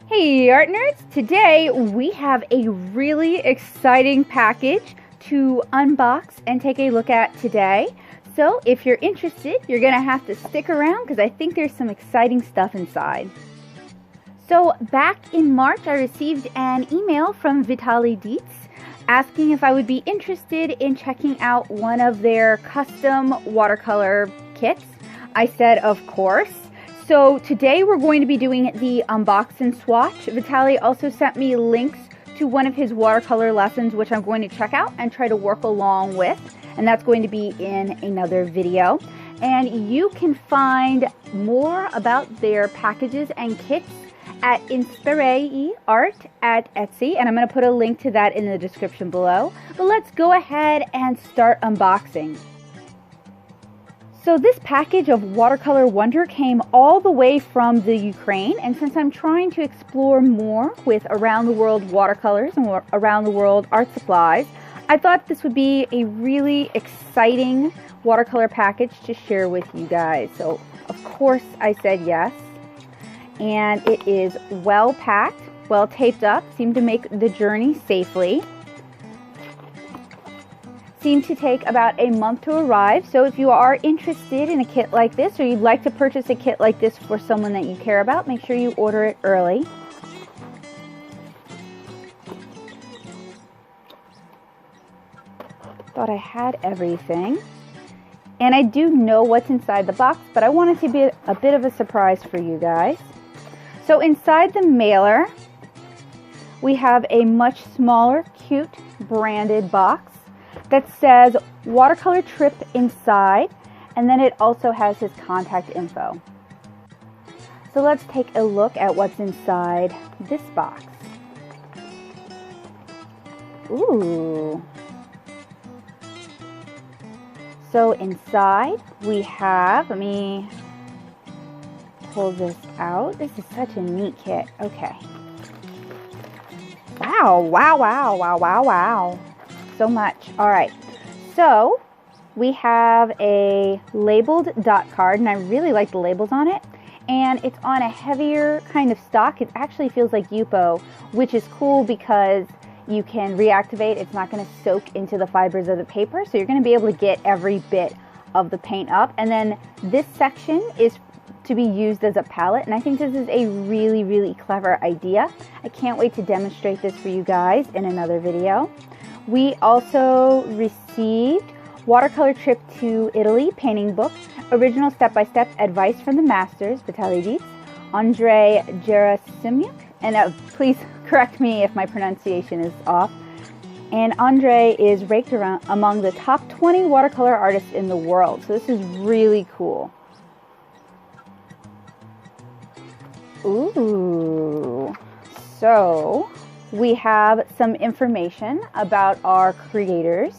Hey Artnerds! Today we have a really exciting package to unbox and take a look at today. So if you're interested, you're going to have to stick around because I think there's some exciting stuff inside. So back in March I received an email from Vitaly Dietz asking if I would be interested in checking out one of their custom watercolor kits. I said of course. So today we're going to be doing the unbox and swatch. Vitaly also sent me links to one of his watercolor lessons, which I'm going to check out and try to work along with. And that's going to be in another video. And you can find more about their packages and kits at Insparea Art at Etsy. And I'm going to put a link to that in the description below. But let's go ahead and start unboxing. So this package of watercolor wonder came all the way from the Ukraine, and since I'm trying to explore more with around the world watercolors and around the world art supplies, I thought this would be a really exciting watercolor package to share with you guys. So of course I said yes, and it is well packed, well taped up, seemed to make the journey safely. Seemed to take about a month to arrive, so if you are interested in a kit like this or you'd like to purchase a kit like this for someone that you care about, make sure you order it early. Thought I had everything, and I do know what's inside the box, but I want it to be a bit of a surprise for you guys. So inside the mailer we have a much smaller, cute branded box that says Watercolor Trip inside, and then it also has his contact info. So let's take a look at what's inside this box. Ooh. So inside we have, let me pull this out. This is such a neat kit. Okay. Wow, wow, wow, wow, wow, wow. So much. All right, so we have a labeled dot card, and I really like the labels on it, and it's on a heavier kind of stock. It actually feels like Yupo, which is cool because you can reactivate. It's not going to soak into the fibers of the paper, so you're going to be able to get every bit of the paint up. And then this section is to be used as a palette, and I think this is a really, really clever idea. I can't wait to demonstrate this for you guys in another video. We also received Watercolor Trip to Italy painting book, original step-by-step advice from the masters, Vitaly Dietz, Andrei Gerasimuk, and please correct me if my pronunciation is off. And Andrei is ranked around among the top 20 watercolor artists in the world, so this is really cool. Ooh, so we have some information about our creators.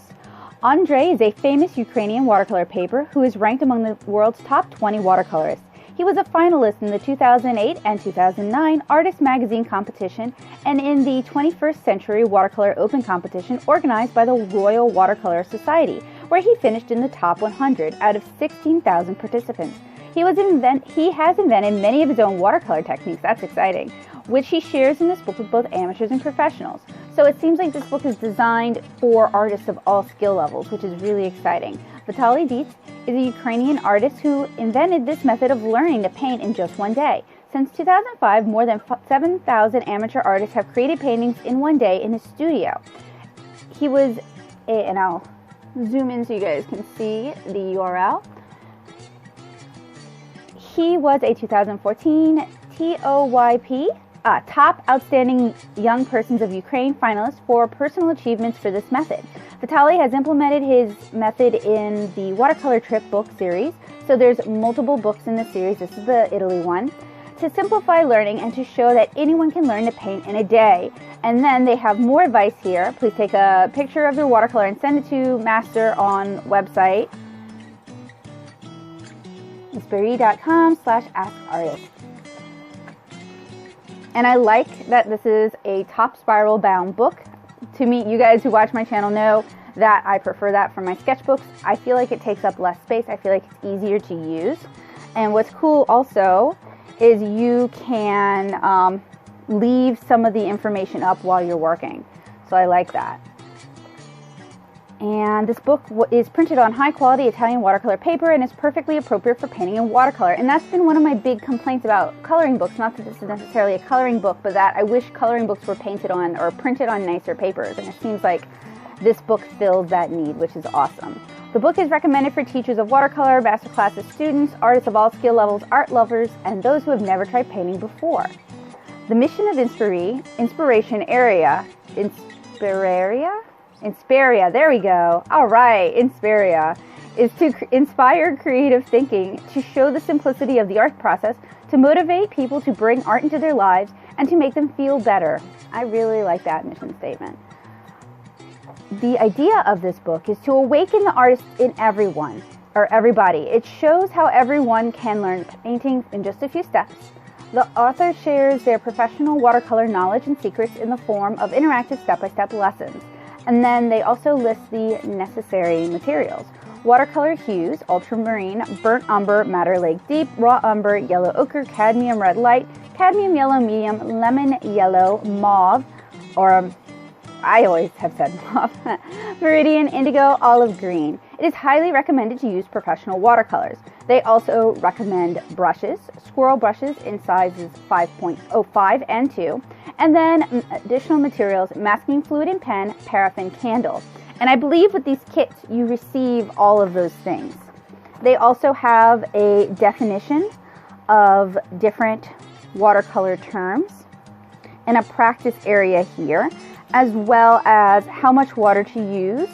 Andrei is a famous Ukrainian watercolor paper who is ranked among the world's top 20 watercolorists. He was a finalist in the 2008 and 2009 Artist Magazine competition and in the 21st Century Watercolor Open competition organized by the Royal Watercolor Society, where he finished in the top 100 out of 16,000 participants. He has invented many of his own watercolor techniques, that's exciting, which he shares in this book with both amateurs and professionals. So it seems like this book is designed for artists of all skill levels, which is really exciting. Vitaly Dietz is a Ukrainian artist who invented this method of learning to paint in just one day. Since 2005, more than 7,000 amateur artists have created paintings in one day in his studio. He was, and I'll zoom in so you guys can see the URL. He was a 2014 TOYP Top Outstanding Young Persons of Ukraine finalist for personal achievements for this method. Vitaly has implemented his method in the Watercolor Trip book series, so there's multiple books in the series, this is the Italy one, to simplify learning and to show that anyone can learn to paint in a day. And then they have more advice here. Please take a picture of your watercolor and send it to Master on website insparea.com/askartist. And I like that this is a top spiral bound book. To me, you guys who watch my channel know that I prefer that for my sketchbooks. I feel like it takes up less space. I feel like it's easier to use. And what's cool also is you can leave some of the information up while you're working. So I like that. And this book is printed on high quality Italian watercolor paper and is perfectly appropriate for painting in watercolor. And that's been one of my big complaints about coloring books. Not that this is necessarily a coloring book, but that I wish coloring books were painted on or printed on nicer papers. And it seems like this book fills that need, which is awesome. The book is recommended for teachers of watercolor, masterclasses students, artists of all skill levels, art lovers, and those who have never tried painting before. The mission of Insparea, there we go. All right, Insparea is to inspire creative thinking, to show the simplicity of the art process, to motivate people to bring art into their lives, and to make them feel better. I really like that mission statement. The idea of this book is to awaken the artist in everyone, or everybody. It shows how everyone can learn painting in just a few steps. The author shares their professional watercolor knowledge and secrets in the form of interactive step-by-step lessons. And then they also list the necessary materials. Watercolor hues: ultramarine, burnt umber, madder lake deep, raw umber, yellow ochre, cadmium red light, cadmium yellow medium, lemon yellow, mauve, or I always have said mauve, meridian, indigo, olive green. It is highly recommended to use professional watercolors. They also recommend brushes, squirrel brushes in sizes 5.05 and 2, and then additional materials: masking fluid and pen, paraffin, candle. And I believe with these kits you receive all of those things. They also have a definition of different watercolor terms and a practice area here, as well as how much water to use,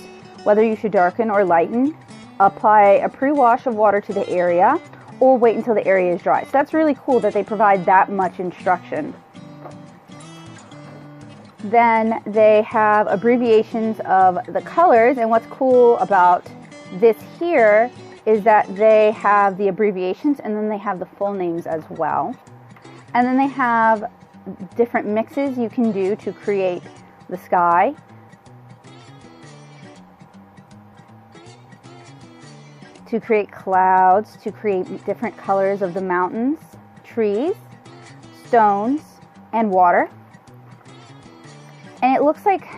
whether you should darken or lighten, apply a pre-wash of water to the area, or wait until the area is dry. So that's really cool that they provide that much instruction. Then they have abbreviations of the colors, and what's cool about this here is that they have the abbreviations and then they have the full names as well. And then they have different mixes you can do to create the sky, to create clouds, to create different colors of the mountains, trees, stones, and water. And it looks like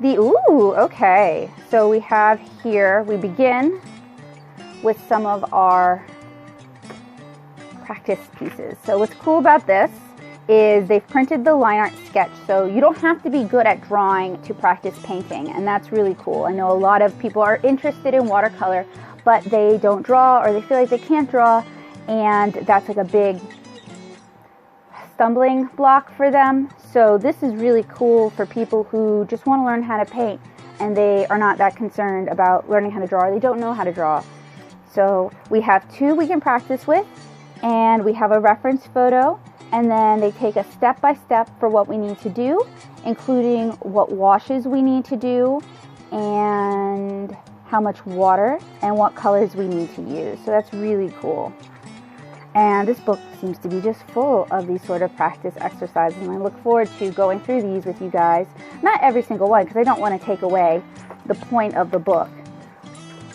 okay. So we have here, we begin with some of our practice pieces. So what's cool about this is they've printed the line art sketch, so you don't have to be good at drawing to practice painting, and that's really cool. I know a lot of people are interested in watercolor, but they don't draw, or they feel like they can't draw, and that's like a big stumbling block for them. So this is really cool for people who just want to learn how to paint, and they are not that concerned about learning how to draw, or they don't know how to draw. So we have two we can practice with, and we have a reference photo, and then they take a step-by-step for what we need to do, including what washes we need to do, and how much water, and what colors we need to use. So that's really cool. And this book seems to be just full of these sort of practice exercises, and I look forward to going through these with you guys. Not every single one, because I don't want to take away the point of the book.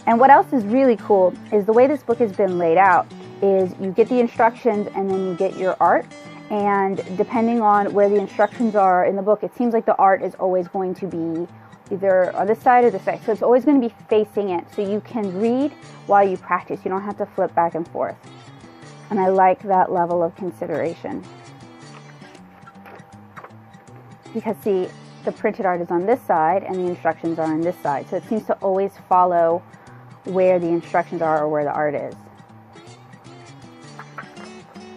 And what else is really cool is the way this book has been laid out is you get the instructions and then you get your art, and depending on where the instructions are in the book, it seems like the art is always going to be either on this side or this side. So it's always going to be facing it, so you can read while you practice. You don't have to flip back and forth. And I like that level of consideration. Because see, the printed art is on this side and the instructions are on this side. So it seems to always follow where the instructions are or where the art is.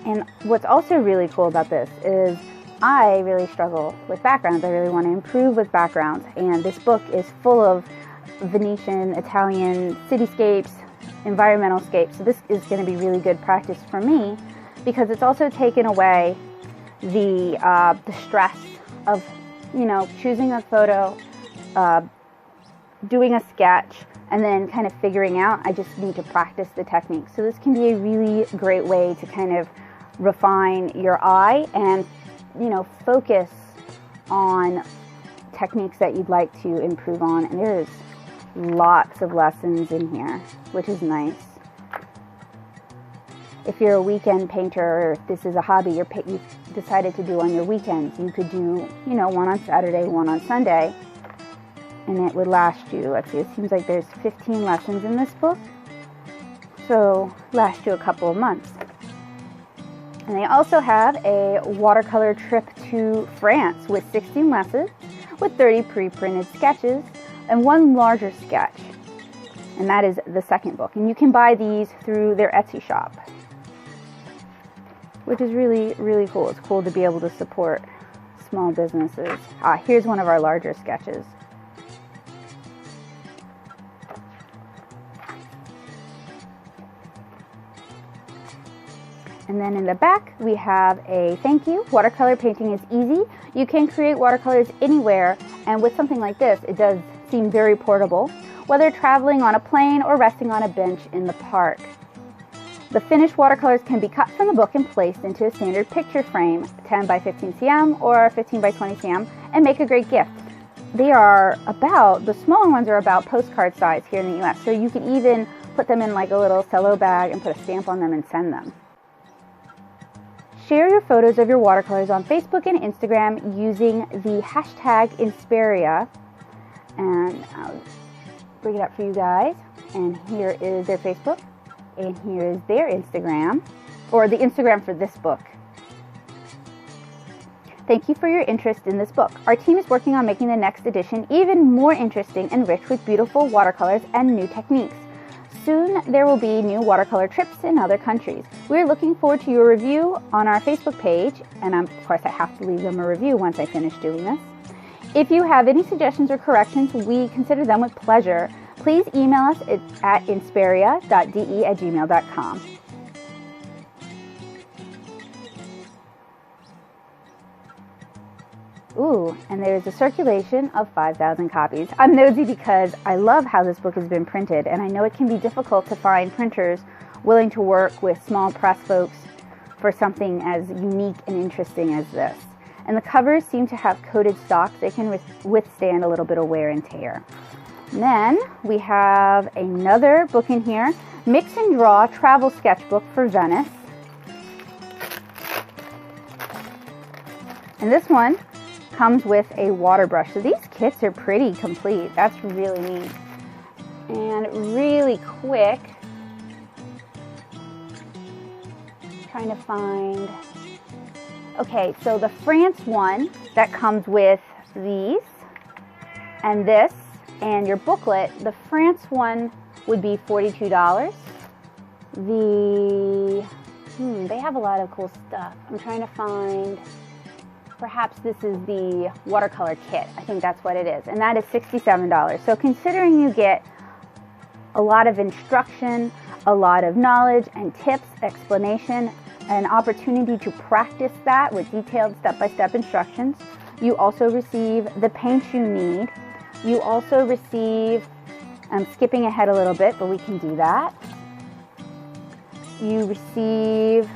And what's also really cool about this is I really struggle with backgrounds. I really want to improve with backgrounds. And this book is full of Venetian, Italian cityscapes, environmental scapes. So this is going to be really good practice for me, because it's also taken away the stress of, choosing a photo, doing a sketch, and then kind of figuring out, I just need to practice the technique. So this can be a really great way to kind of refine your eye and, focus on techniques that you'd like to improve on. And there's lots of lessons in here, which is nice. If you're a weekend painter, or if this is a hobby, decided to do on your weekends. You could do, you know, one on Saturday, one on Sunday, and it would last you, let's see, it seems like there's 15 lessons in this book, so last you a couple of months. And they also have a watercolor trip to France with 16 lessons, with 30 pre-printed sketches, and one larger sketch. And that is the second book. And you can buy these through their Etsy shop, which is really, really cool. It's cool to be able to support small businesses. Here's one of our larger sketches. And then in the back, we have a thank you. Watercolor painting is easy. You can create watercolors anywhere, and with something like this, it does seem very portable, whether traveling on a plane or resting on a bench in the park. The finished watercolors can be cut from the book and placed into a standard picture frame, 10 by 15 cm or 15 by 20 cm, and make a great gift. They are the smaller ones are about postcard size here in the US, so you can even put them in like a little cello bag and put a stamp on them and send them. Share your photos of your watercolors on Facebook and Instagram using the hashtag Insparea. And I'll bring it up for you guys. And here is their Facebook. And here is their Instagram, or the Instagram for this book. Thank you for your interest in this book. Our team is working on making the next edition even more interesting and rich with beautiful watercolors and new techniques. Soon there will be new watercolor trips in other countries. We're looking forward to your review on our Facebook page, and of course I have to leave them a review once I finish doing this. If you have any suggestions or corrections, we consider them with pleasure. Please email us at insperia.de@gmail.com. Ooh, and there's a circulation of 5,000 copies. I'm nosy because I love how this book has been printed, and I know it can be difficult to find printers willing to work with small press folks for something as unique and interesting as this. And the covers seem to have coated stock. They can withstand a little bit of wear and tear. And then we have another book in here, Mix and Draw Travel Sketchbook for Venice. And this one comes with a water brush. So these kits are pretty complete. That's really neat. And really quick, trying to find, okay, so the France one that comes with these and this and your booklet, the France one would be $42. They have a lot of cool stuff. I'm trying to find, perhaps this is the Watercolor Kit. I think that's what it is. And that is $67. So considering you get a lot of instruction, a lot of knowledge and tips, explanation, an opportunity to practice that with detailed step-by-step instructions. You also receive the paints you need. You also receive, I'm skipping ahead a little bit, but we can do that. You receive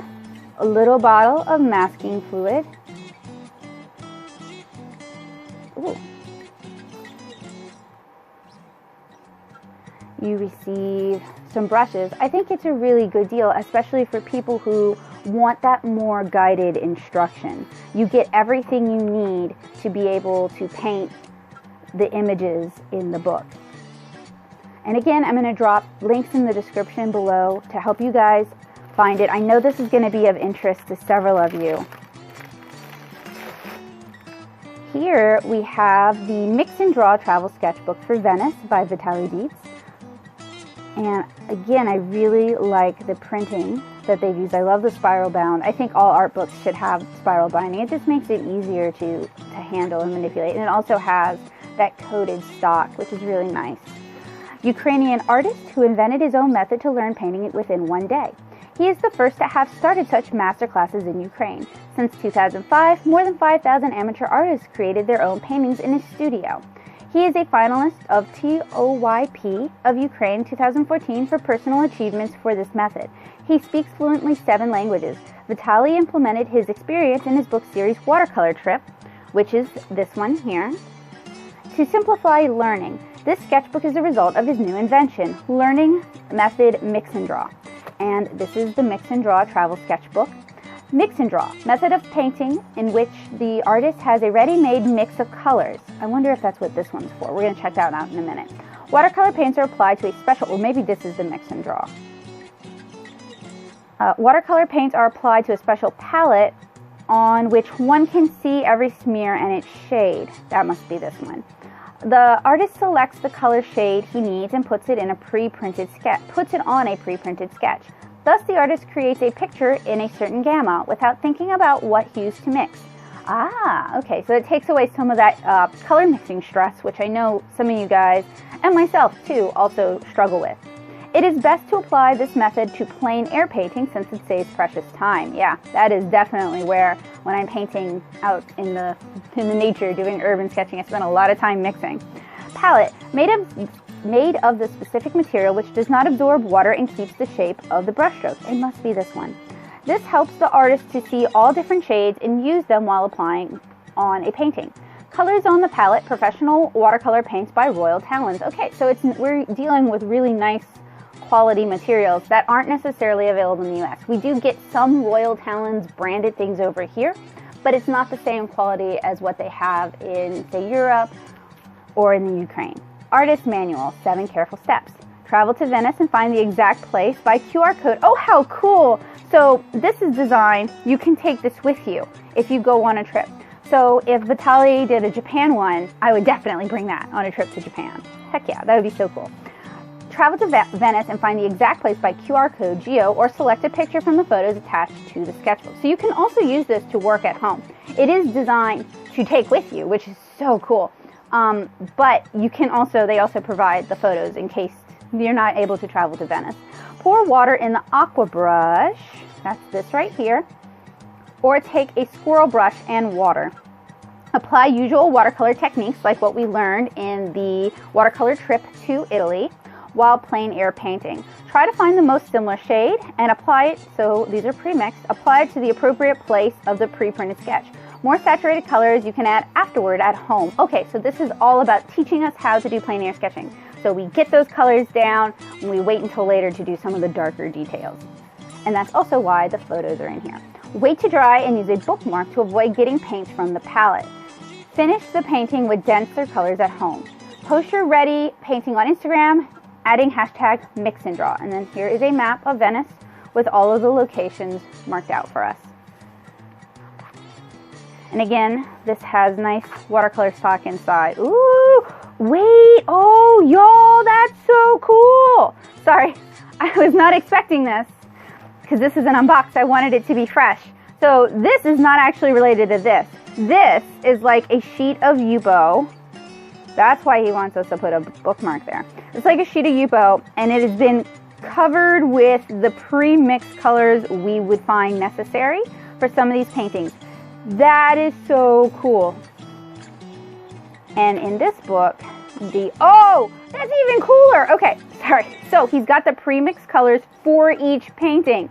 a little bottle of masking fluid. Ooh. You receive some brushes. I think it's a really good deal, especially for people who want that more guided instruction. You get everything you need to be able to paint the images in the book. And again, I'm going to drop links in the description below to help you guys find it. I know this is going to be of interest to several of you. Here we have the Mix and Draw Travel Sketchbook for Venice by Vitaly Dietz. And again, I really like the printing that they've used. I love the spiral bound. I think all art books should have spiral binding. It just makes it easier to handle and manipulate. And it also has that coated stock, which is really nice. Ukrainian artist who invented his own method to learn painting within one day. He is the first to have started such master classes in Ukraine. Since 2005, more than 5,000 amateur artists created their own paintings in his studio. He is a finalist of TOYP of Ukraine 2014 for personal achievements for this method. He speaks fluently 7 languages. Vitaly implemented his experience in his book series Watercolor Trip, which is this one here, to simplify learning. This sketchbook is a result of his new invention, learning method Mix and Draw. And this is the Mix and Draw Travel Sketchbook. Mix and draw, method of painting in which the artist has a ready-made mix of colors. I wonder if that's what this one's for. We're going to check that out in a minute. Watercolor paints are applied to a special, or maybe this is the mix and draw. Watercolor paints are applied to a special palette on which one can see every smear and its shade. That must be this one. The artist selects the color shade he needs and puts it on a pre-printed sketch. Thus, the artist creates a picture in a certain gamma without thinking about what hues to mix. Ah, okay, so it takes away some of that color mixing stress, which I know some of you guys, and myself too, also struggle with. It is best to apply this method to plain air painting since it saves precious time. Yeah, that is definitely where, when I'm painting out in the nature, doing urban sketching, I spend a lot of time mixing. Palette, made of the specific material which does not absorb water and keeps the shape of the brushstrokes. It must be this one. This helps the artist to see all different shades and use them while applying on a painting. Colors on the palette, professional watercolor paints by Royal Talons. Okay, so we're dealing with really nice quality materials that aren't necessarily available in the US. We do get some Royal Talons branded things over here, but it's not the same quality as what they have in, say, Europe or in the Ukraine. Artist Manual, 7 careful steps. Travel to Venice and find the exact place by QR code. Oh, how cool! So this is designed, you can take this with you if you go on a trip. So if Vitaly did a Japan one, I would definitely bring that on a trip to Japan. Heck yeah, that would be so cool. Travel to Venice and find the exact place by QR code, geo, or select a picture from the photos attached to the sketchbook. So you can also use this to work at home. It is designed to take with you, which is so cool. But you can also, they also provide the photos in case you're not able to travel to Venice. Pour water in the aqua brush, that's this right here, or take a squirrel brush and water. Apply usual watercolor techniques like what we learned in the Watercolor Trip to Italy while plain air painting. Try to find the most similar shade and apply it, so these are pre-mixed, apply it to the appropriate place of the pre-printed sketch. More saturated colors you can add afterward at home. Okay, so this is all about teaching us how to do plein air sketching. So we get those colors down and we wait until later to do some of the darker details. And that's also why the photos are in here. Wait to dry and use a bookmark to avoid getting paint from the palette. Finish the painting with denser colors at home. Post your ready painting on Instagram, adding hashtag mix and draw. And then here is a map of Venice with all of the locations marked out for us. And again, this has nice watercolor stock inside. Ooh, wait, oh, y'all, that's so cool. Sorry, I was not expecting this because this is an unbox. I wanted it to be fresh. So this is not actually related to this. This is like a sheet of Yupo. That's why he wants us to put a bookmark there. It's like a sheet of Yupo, and it has been covered with the pre-mixed colors we would find necessary for some of these paintings. That is so cool. And in this book, oh, that's even cooler. Okay, sorry. So he's got the pre-mixed colors for each painting.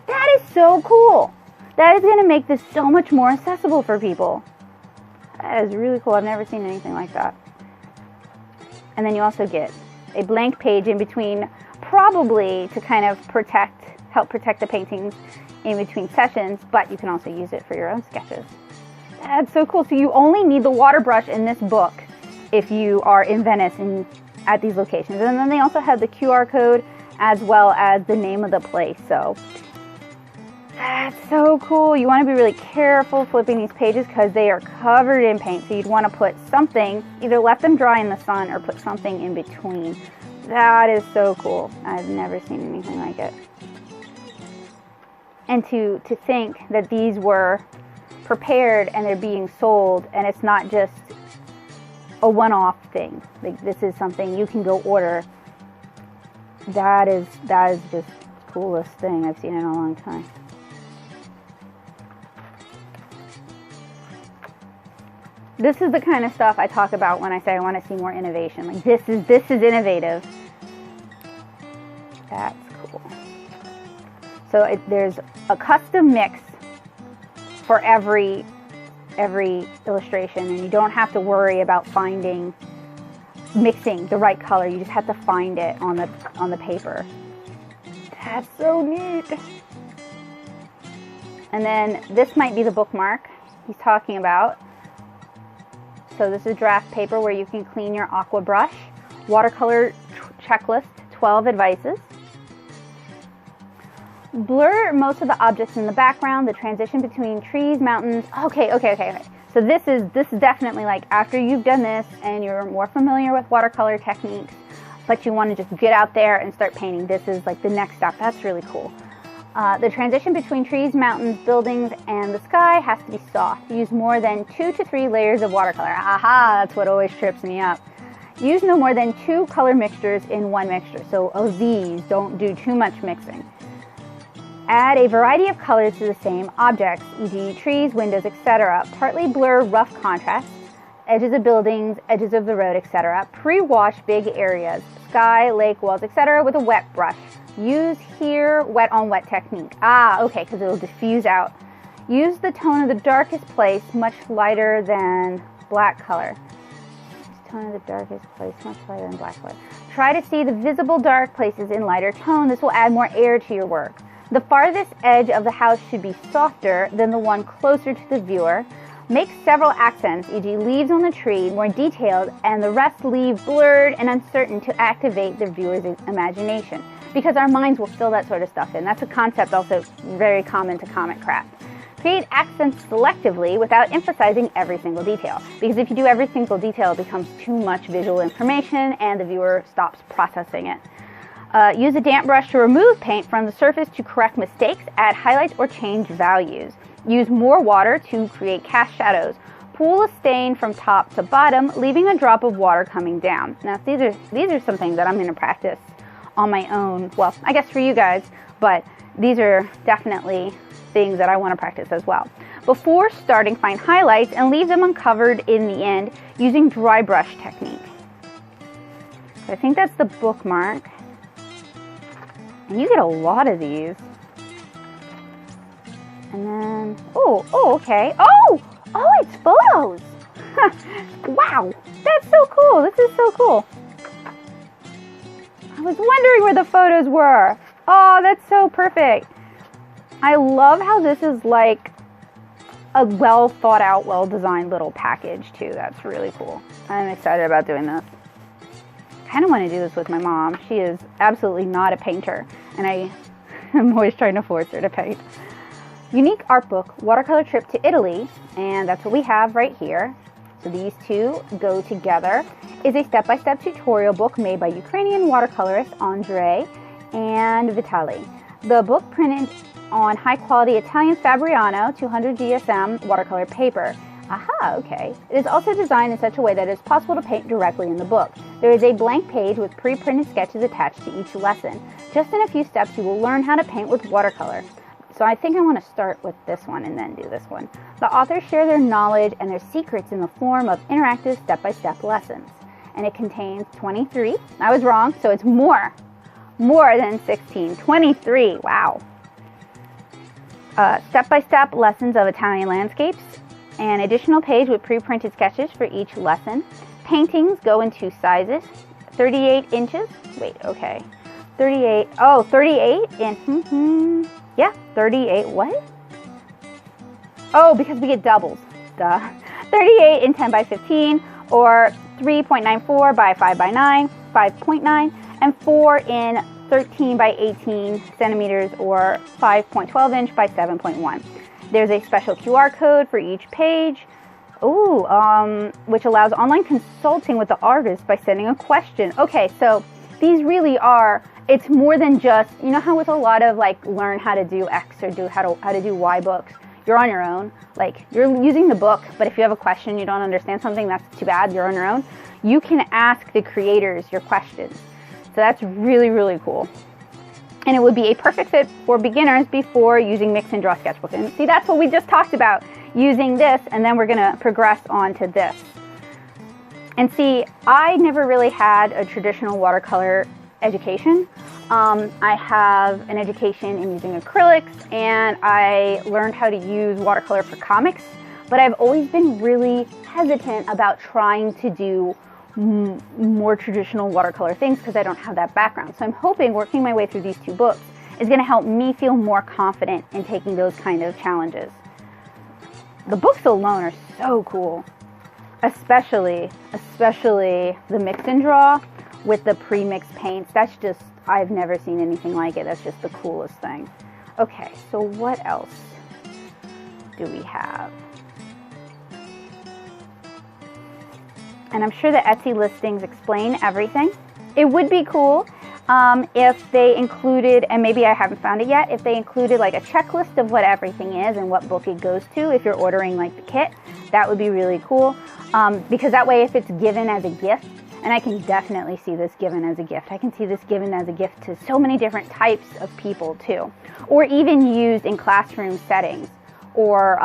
That is so cool. That is going to make this so much more accessible for people. That is really cool. I've never seen anything like that. And then you also get a blank page in between, probably to kind of help protect the paintings in between sessions, but you can also use it for your own sketches. That's so cool. So you only need the water brush in this book if you are in Venice and at these locations. And then they also have the QR code as well as the name of the place. So that's so cool. You want to be really careful flipping these pages because they are covered in paint. So you'd want to put something, either let them dry in the sun or put something in between. That is so cool. I've never seen anything like it. And to think that these were prepared and they're being sold and it's not just a one-off thing. Like, this is something you can go order. That is just the coolest thing I've seen in a long time. This is the kind of stuff I talk about when I say I want to see more innovation. Like, this is innovative. That's cool. So there's a custom mix for every illustration, and you don't have to worry about mixing the right color. You just have to find it on the paper. That's so neat. And then this might be the bookmark he's talking about. So this is draft paper where you can clean your aqua brush. Watercolor Checklist, 12 advices. Blur most of the objects in the background, the transition between trees, mountains. Okay. So this is definitely like after you've done this and you're more familiar with watercolor techniques, but you want to just get out there and start painting. This is like the next step. That's really cool. The transition between trees, mountains, buildings, and the sky has to be soft. Use more than 2 to 3 layers of watercolor. Aha, that's what always trips me up. Use no more than 2 color mixtures in one mixture. So of these, don't do too much mixing. Add a variety of colors to the same objects, e.g. trees, windows, etc. Partly blur rough contrasts, edges of buildings, edges of the road, etc. Pre-wash big areas, sky, lake, walls, etc. with a wet brush. Use here wet on wet technique. Okay, because it'll diffuse out. Use the tone of the darkest place, much lighter than black color. Tone of the darkest place, much lighter than black color. Try to see the visible dark places in lighter tone. This will add more air to your work. The farthest edge of the house should be softer than the one closer to the viewer. Make several accents, e.g. leaves on the tree, more detailed, and the rest leave blurred and uncertain to activate the viewer's imagination. Because our minds will fill that sort of stuff in. That's a concept also very common to comic craft. Create accents selectively without emphasizing every single detail. Because if you do every single detail, it becomes too much visual information and the viewer stops processing it. Use a damp brush to remove paint from the surface to correct mistakes, add highlights, or change values. Use more water to create cast shadows. Pull a stain from top to bottom, leaving a drop of water coming down. Now, these are some things that I'm going to practice on my own. Well, I guess for you guys, but these are definitely things that I want to practice as well. Before starting, find highlights and leave them uncovered in the end using dry brush technique. So I think that's the bookmark. And you get a lot of these. And then, okay. Oh, it's photos. Wow, that's so cool. This is so cool. I was wondering where the photos were. Oh, that's so perfect. I love how this is like a well thought out, well designed little package too. That's really cool. I'm excited about doing this. I kind of want to do this with my mom. She is absolutely not a painter, and I'm always trying to force her to paint. Unique art book, Watercolor Trip to Italy, and that's what we have right here. So these two go together. Is a step-by-step tutorial book made by Ukrainian watercolorists Andrei and Vitali. The book printed on high-quality Italian Fabriano 200 GSM watercolor paper. Aha, okay. It is also designed in such a way that it is possible to paint directly in the book. There is a blank page with pre-printed sketches attached to each lesson. Just in a few steps, you will learn how to paint with watercolor. So I think I want to start with this one and then do this one. The authors share their knowledge and their secrets in the form of interactive step-by-step lessons. And it contains 23. I was wrong, so it's more than 16. 23, wow. Step-by-step lessons of Italian landscapes. An additional page with pre-printed sketches for each lesson. Paintings go in 2 sizes. 38 inches. Wait, okay. 38. Oh, 38 in. Yeah, 38. What? Oh, because we get doubles. Duh. 38 in 10 by 15, or 3.94 by 5 by 9, 5.9, and 4 in 13 by 18 centimeters, or 5.12 inch by 7.1. There's a special QR code for each page, which allows online consulting with the artist by sending a question. Okay, so these really are, it's more than just, you know how with a lot of like learn how to do X or do how to do Y books, you're on your own. Like you're using the book, but if you have a question, you don't understand something, that's too bad, you're on your own. You can ask the creators your questions. So that's really, really cool. And it would be a perfect fit for beginners before using Mix and Draw Sketchbook. And see, that's what we just talked about, using this, and then we're going to progress on to this. And see, I never really had a traditional watercolor education. I have an education in using acrylics, and I learned how to use watercolor for comics, but I've always been really hesitant about trying to do more traditional watercolor things because I don't have that background. So I'm hoping, working my way through these 2 books is going to help me feel more confident in taking those kind of challenges. The books alone are so cool, especially the mix and draw with the pre-mixed paints. That's just, I've never seen anything like it. That's just the coolest thing. Okay, so what else do we have? And I'm sure the Etsy listings explain everything. It would be cool if they included, and maybe I haven't found it yet, if they included like a checklist of what everything is and what book it goes to if you're ordering like the kit. That would be really cool, because that way if it's given as a gift, and I can definitely see this given as a gift. I can see this given as a gift to so many different types of people too, or even used in classroom settings, or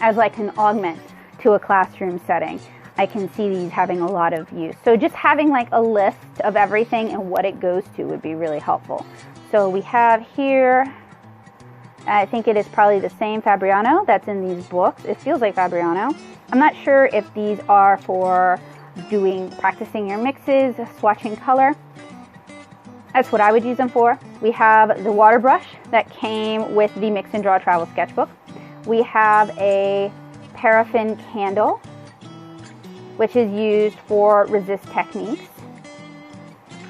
as like an augment to a classroom setting. I can see these having a lot of use. So just having like a list of everything and what it goes to would be really helpful. So we have here, I think it is probably the same Fabriano that's in these books. It feels like Fabriano. I'm not sure if these are for practicing your mixes, swatching color. That's what I would use them for. We have the water brush that came with the Mix and Draw Travel Sketchbook. We have a paraffin candle, which is used for resist techniques.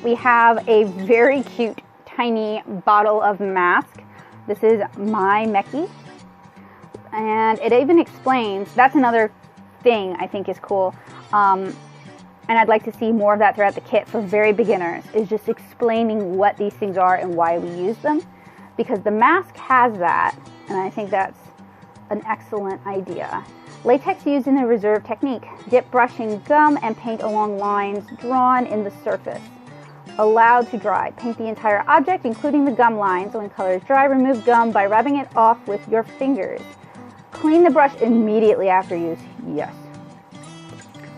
We have a very cute, tiny bottle of mask. This is My Meki. And it even explains, that's another thing I think is cool. And I'd like to see more of that throughout the kit for very beginners, is just explaining what these things are and why we use them. Because the mask has that, and I think that's an excellent idea. Latex used in the reserve technique. Dip brushing gum and paint along lines drawn in the surface. Allowed to dry. Paint the entire object, including the gum lines. When color is dry, remove gum by rubbing it off with your fingers. Clean the brush immediately after use. Yes.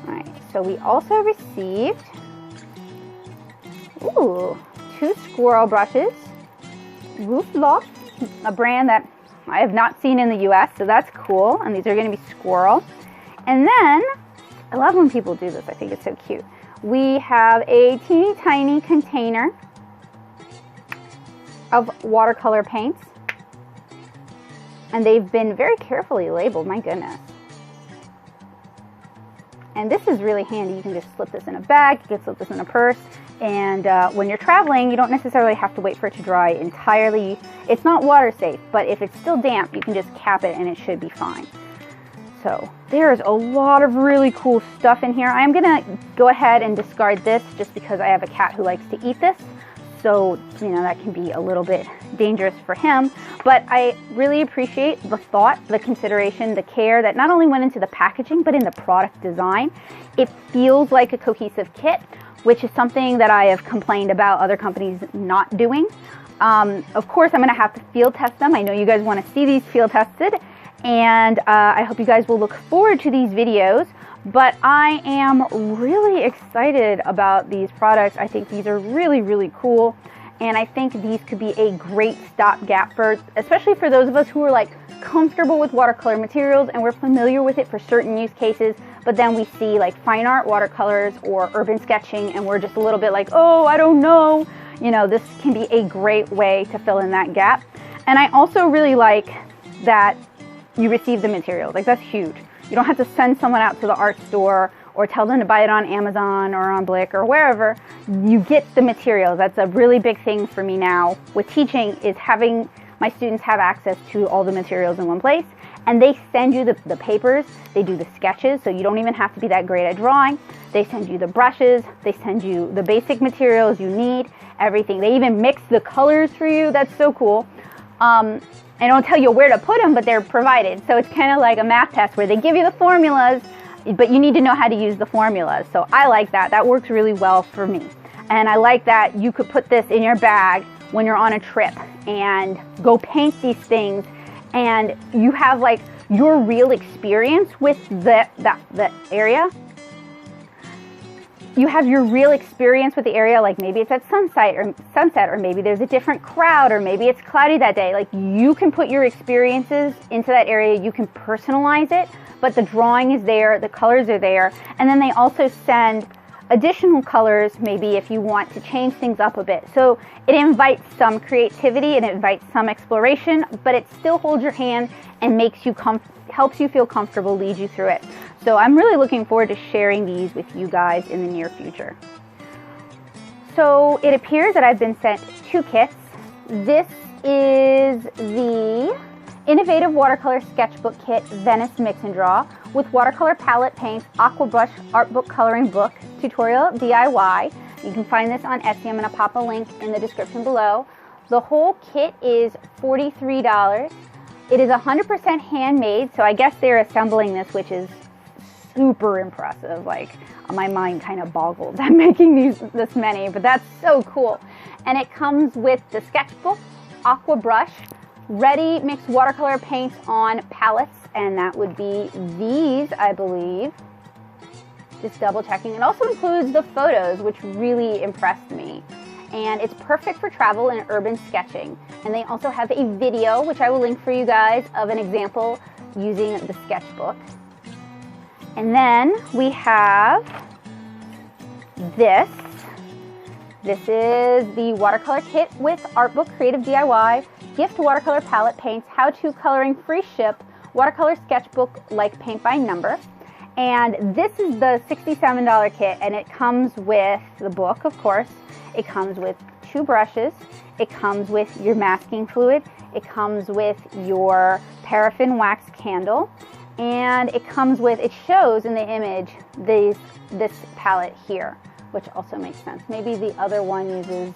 Alright, so we also received 2 squirrel brushes. Roof Loft, a brand that I have not seen in the US, so that's cool. And these are going to be squirrel. And then, I love when people do this. I think it's so cute. We have a teeny tiny container of watercolor paints. And they've been very carefully labeled, my goodness. And this is really handy. You can just slip this in a bag, you can slip this in a purse. And when you're traveling, you don't necessarily have to wait for it to dry entirely. It's not water safe, but if it's still damp, you can just cap it and it should be fine. So there's a lot of really cool stuff in here. I'm gonna go ahead and discard this just because I have a cat who likes to eat this. So, you know, that can be a little bit dangerous for him. But I really appreciate the thought, the consideration, the care that not only went into the packaging, but in the product design. It feels like a cohesive kit, which is something that I have complained about other companies not doing. Of course, I'm gonna have to field test them. I know you guys wanna see these field tested, and I hope you guys will look forward to these videos. But I am really excited about these products. I think these are really, really cool. And I think these could be a great stopgap for, especially for those of us who are like comfortable with watercolor materials and we're familiar with it for certain use cases, but then we see like fine art watercolors or urban sketching and we're just a little bit like, oh, I don't know. You know, this can be a great way to fill in that gap. And I also really like that you receive the materials. Like, that's huge. You don't have to send someone out to the art store or tell them to buy it on Amazon or on Blick or wherever. You get the materials. That's a really big thing for me now with teaching, is having my students have access to all the materials in one place. And they send you the papers, they do the sketches, so you don't even have to be that great at drawing. They send you the brushes, they send you the basic materials you need, everything. They even mix the colors for you. That's so cool. I don't tell you where to put them, but they're provided. So it's kind of like a math test where they give you the formulas, but you need to know how to use the formulas. So I like that. That works really well for me. And I like that you could put this in your bag when you're on a trip and go paint these things, and you have like your real experience with the area. You have your real experience with the area, like maybe it's at sunset, or maybe there's a different crowd, or maybe it's cloudy that day. Like, you can put your experiences into that area, you can personalize it, but the drawing is there, the colors are there, and then they also send additional colors, maybe if you want to change things up a bit. So it invites some creativity and it invites some exploration, but it still holds your hand and makes you helps you feel comfortable, leads you through it. So I'm really looking forward to sharing these with you guys in the near future. So it appears that I've been sent 2 kits. This is the Innovative Watercolor Sketchbook Kit Venice Mix and Draw with Watercolor Palette Paints, Aqua Brush Art Book Coloring Book Tutorial DIY. You can find this on Etsy. I'm going to pop a link in the description below. The whole kit is $43. It is 100% handmade, so I guess they're assembling this, which is super impressive. Like, my mind kind of boggles at making this many, but that's so cool. And it comes with the sketchbook, Aqua Brush, ready mixed watercolor paints on palettes, and that would be these, I believe. Just double checking. It also includes the photos, which really impressed me. And it's perfect for travel and urban sketching. And they also have a video, which I will link for you guys, of an example using the sketchbook. And then we have this. This is the Watercolor Kit with Artbook Creative DIY, Gift Watercolor Palette Paints, How-To Coloring Free Ship, Watercolor Sketchbook like Paint by Number. And this is the $67 kit, and it comes with the book, of course. It comes with 2 brushes. It comes with your masking fluid. It comes with your paraffin wax candle. And it comes with, it shows in the image, this palette here, which also makes sense. Maybe the other one uses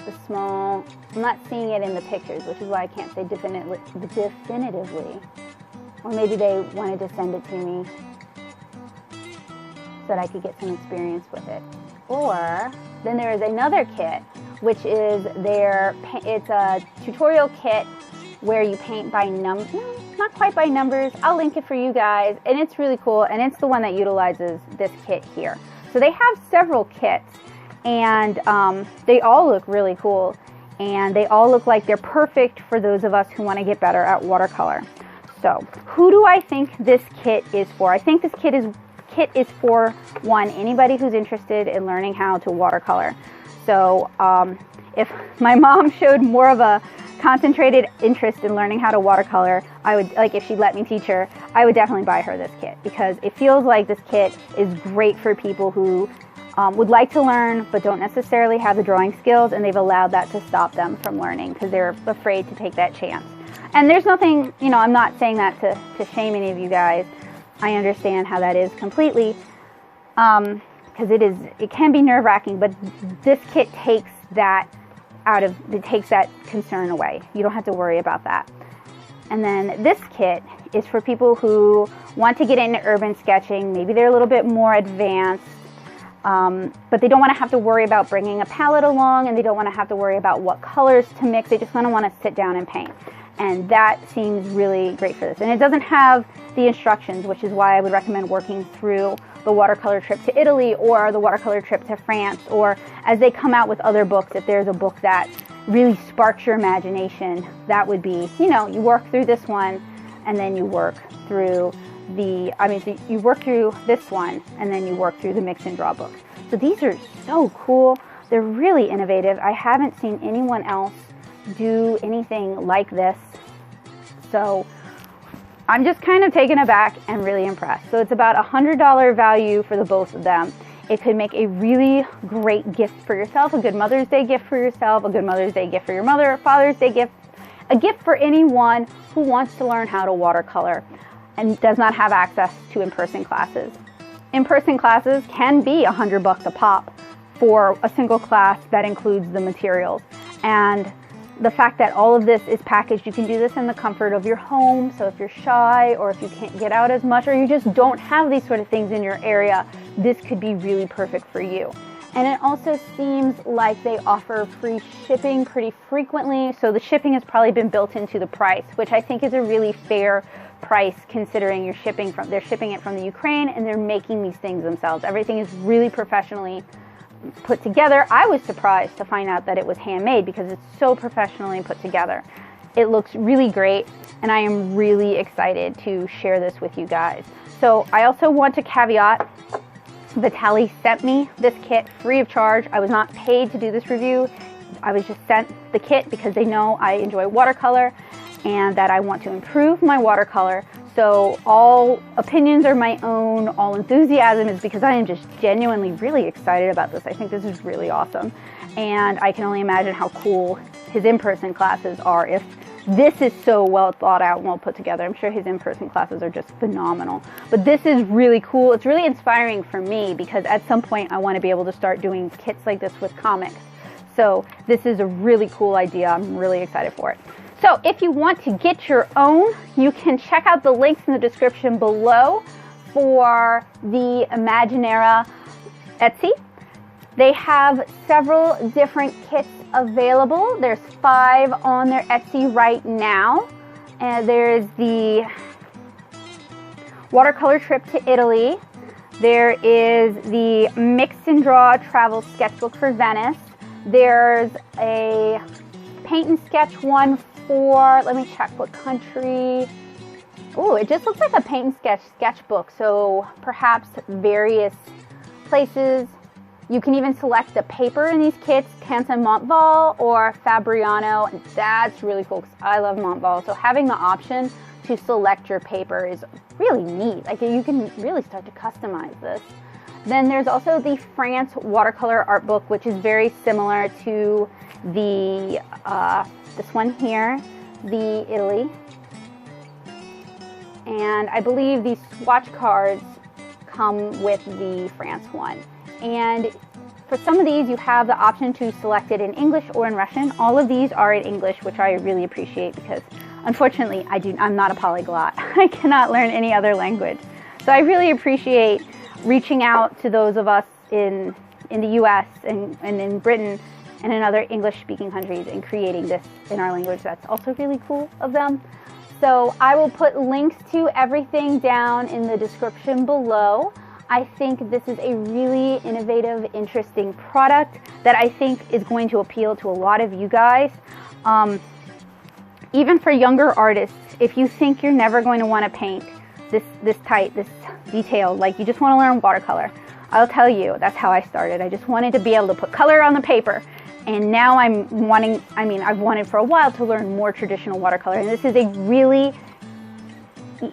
the small, I'm not seeing it in the pictures, which is why I can't say definitively. Or maybe they wanted to send it to me so that I could get some experience with it. Or then there is another kit, which is it's a tutorial kit where you paint by numbers, not quite by numbers. I'll link it for you guys, and it's really cool, and it's the one that utilizes this kit here. So they have several kits, and they all look really cool, and they all look like they're perfect for those of us who want to get better at watercolor. So who do I think this kit is for? I think this kit is for, one, anybody who's interested in learning how to watercolor. So if my mom showed more of a concentrated interest in learning how to watercolor, I would, like, if she'd let me teach her, I would definitely buy her this kit, because it feels like this kit is great for people who would like to learn but don't necessarily have the drawing skills, and they've allowed that to stop them from learning because they're afraid to take that chance. And there's nothing, you know, I'm not saying that to shame any of you guys. I understand how that is completely, because it can be nerve-wracking, but this kit takes that takes that concern away. You don't have to worry about that. And then this kit is for people who want to get into urban sketching. Maybe they're a little bit more advanced, but they don't want to have to worry about bringing a palette along, and they don't want to have to worry about what colors to mix. They just want to sit down and paint. And that seems really great for this. And it doesn't have the instructions, which is why I would recommend working through the Watercolor Trip to Italy or the Watercolor Trip to France, or as they come out with other books, if there's a book that really sparks your imagination, that would be, you know, you work through this one and then you work through you work through this one and then you work through the Mix and Draw book. So these are so cool. They're really innovative. I haven't seen anyone else do anything like this. So I'm just kind of taken aback and really impressed. So it's about $100 value for the both of them. It could make a really great gift for yourself, a good Mother's Day gift for yourself, a good Mother's Day gift for your mother, Father's Day gift, a gift for anyone who wants to learn how to watercolor and does not have access to in-person classes. In-person classes can be $100 a pop for a single class that includes the materials. And the fact that all of this is packaged, you can do this in the comfort of your home. So if you're shy, or if you can't get out as much, or you just don't have these sort of things in your area, this could be really perfect for you. And it also seems like they offer free shipping pretty frequently. So the shipping has probably been built into the price, which I think is a really fair price considering they're shipping it from the Ukraine, and they're making these things themselves. Everything is really professionally put together. I was surprised to find out that it was handmade because it's so professionally put together. It looks really great, and I am really excited to share this with you guys. So I also want to caveat Vitaly sent me this kit free of charge. I was not paid to do this review. I was just sent the kit because they know I enjoy watercolor and that I want to improve my watercolor. So all opinions are my own, all enthusiasm is because I am just genuinely really excited about this. I think this is really awesome. And I can only imagine how cool his in-person classes are if this is so well thought out and well put together. I'm sure his in-person classes are just phenomenal. But this is really cool. It's really inspiring for me because at some point I want to be able to start doing kits like this with comics. So this is a really cool idea. I'm really excited for it. So if you want to get your own, you can check out the links in the description below for the Imaginera Etsy. They have several different kits available. There's 5 on their Etsy right now. And there's the Watercolor Trip to Italy. There is the Mix and Draw Travel Sketchbook for Venice. There's a paint and sketch one for, let me check what country. Oh, it just looks like a paint and sketch sketchbook. So perhaps various places. You can even select the paper in these kits, Canson Montval or Fabriano, and that's really cool because I love Montval. So having the option to select your paper is really neat. Like you can really start to customize this. Then there's also the France Watercolor Art Book, which is very similar to the this one here, the Italy. And I believe these swatch cards come with the France one. And for some of these, you have the option to select it in English or in Russian. All of these are in English, which I really appreciate because unfortunately, I'm not a polyglot. I cannot learn any other language. So I really appreciate reaching out to those of us in the US and in Britain and in other English-speaking countries and creating this in our language. That's also really cool of them. So I will put links to everything down in the description below. I think this is a really innovative, interesting product that I think is going to appeal to a lot of you guys. Even for younger artists, if you think you're never going to want to paint this tight, this detailed, like you just want to learn watercolor, I'll tell you, that's how I started. I just wanted to be able to put color on the paper. And now I've wanted for a while to learn more traditional watercolor. And this is a really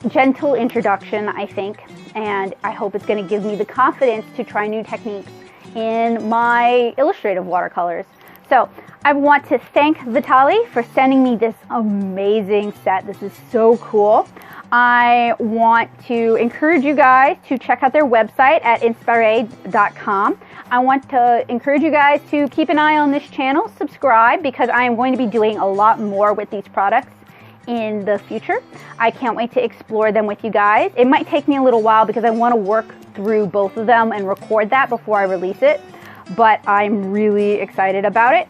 gentle introduction, I think. And I hope it's going to give me the confidence to try new techniques in my illustrative watercolors. So I want to thank Vitaly for sending me this amazing set. This is so cool. I want to encourage you guys to check out their website at insparea.com. I want to encourage you guys to keep an eye on this channel, subscribe, because I am going to be doing a lot more with these products in the future. I can't wait to explore them with you guys. It might take me a little while because I want to work through both of them and record that before I release it, but I'm really excited about it.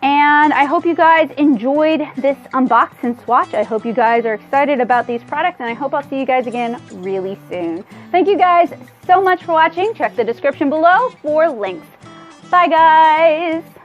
And I hope you guys enjoyed this unbox and swatch. I hope you guys are excited about these products, and I hope I'll see you guys again really soon. Thank you guys so much for watching. Check the description below for links. Bye guys!